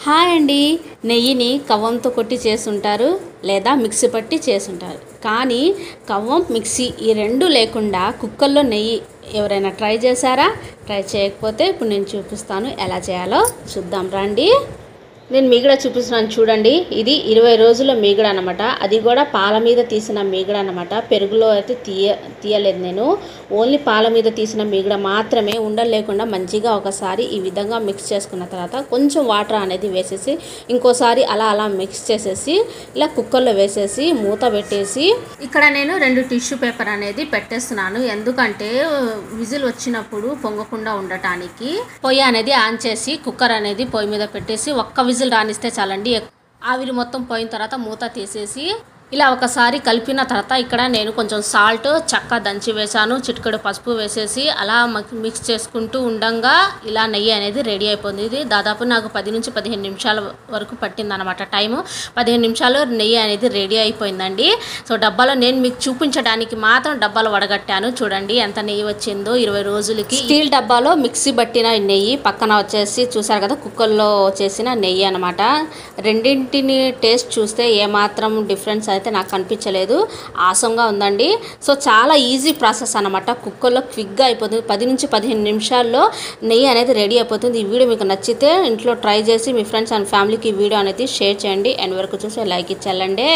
Hi అండి. నెయ్యిని కవ్వంతో కొట్టి చేసుంటారు లేదా మిక్సీ పట్టి చేసుంటారు. కానీ కవ్వం, మిక్సీ ఈ రెండు లేకుండా కుక్కర్లో నెయ్యి ఎవరైనా ట్రై చేశారా? ట్రై చేయకపోతే ఇప్పుడు నేను చూపిస్తాను ఎలా చేయాలో చూద్దాం రండి. నేను మీగడ చూపిస్తున్నాను చూడండి. ఇది 20 రోజుల మీగడ అనమాట. అది కూడా పాల మీద తీసిన మీగడ అనమాట. పెరుగులో అయితే తీయలేదు నేను. ఓన్లీ పాల మీద తీసిన మీగడ మాత్రమే. ఉండలు లేకుండా మంచిగా ఒకసారి ఈ విధంగా మిక్స్ చేసుకున్న తర్వాత కొంచెం వాటర్ అనేది వేసేసి ఇంకోసారి అలా మిక్స్ చేసేసి ఇలా కుక్కర్లో వేసేసి మూత పెట్టేసి ఇక్కడ నేను 2 టిష్యూ పేపర్ అనేది పెట్టేస్తున్నాను. ఎందుకంటే విజిల్ వచ్చినప్పుడు పొంగకుండా ఉండటానికి. పొయ్యి అనేది ఆన్ చేసి కుక్కర్ అనేది పొయ్యి మీద పెట్టేసి ఒక్క విజిల్ రానిస్తే చాలండి. ఆవిరి మొత్తం పోయిన తర్వాత మూత తీసేసి ఇలా ఒకసారి కలిపిన తర్వాత ఇక్కడ నేను కొంచెం సాల్ట్, చెక్క దంచి వేసాను, చిటికెడు పసుపు వేసేసి అలా మిక్స్ చేసుకుంటూ ఉండంగా ఇలా నెయ్యి అనేది రెడీ అయిపోయింది. ఇది దాదాపు నాకు 10 నుంచి 15 నిమిషాల వరకు పట్టింది అనమాట టైము. 15 నిమిషాలు నెయ్యి అనేది రెడీ అయిపోయిందండి. సో డబ్బాలో నేను మీకు చూపించడానికి మాత్రం డబ్బాలో వడగట్టాను. చూడండి ఎంత నెయ్యి వచ్చిందో 20 రోజులకి. స్టీల్ డబ్బాలో మిక్సీ పట్టిన నెయ్యి, పక్కన వచ్చేసి చూసారు కదా కుక్కర్లో చేసిన నెయ్యి అనమాట. రెండింటిని టేస్ట్ చూస్తే ఏమాత్రం డిఫరెన్స్ అయితే నాకు కనిపించలేదు. ఆసంగా ఉందండి. సో చాలా ఈజీ ప్రాసెస్ అనమాట. కుక్కర్లో క్విక్గా అయిపోతుంది. 10 నుంచి 15 నిమిషాల్లో నెయ్యి అనేది రెడీ అయిపోతుంది. ఈ వీడియో మీకు నచ్చితే ఇంట్లో ట్రై చేసి మీ ఫ్రెండ్స్ అండ్ ఫ్యామిలీకి ఈ వీడియో అనేది షేర్ చేయండి. అండ్ వరకు చూసి లైక్ ఇచ్చేయాలండి.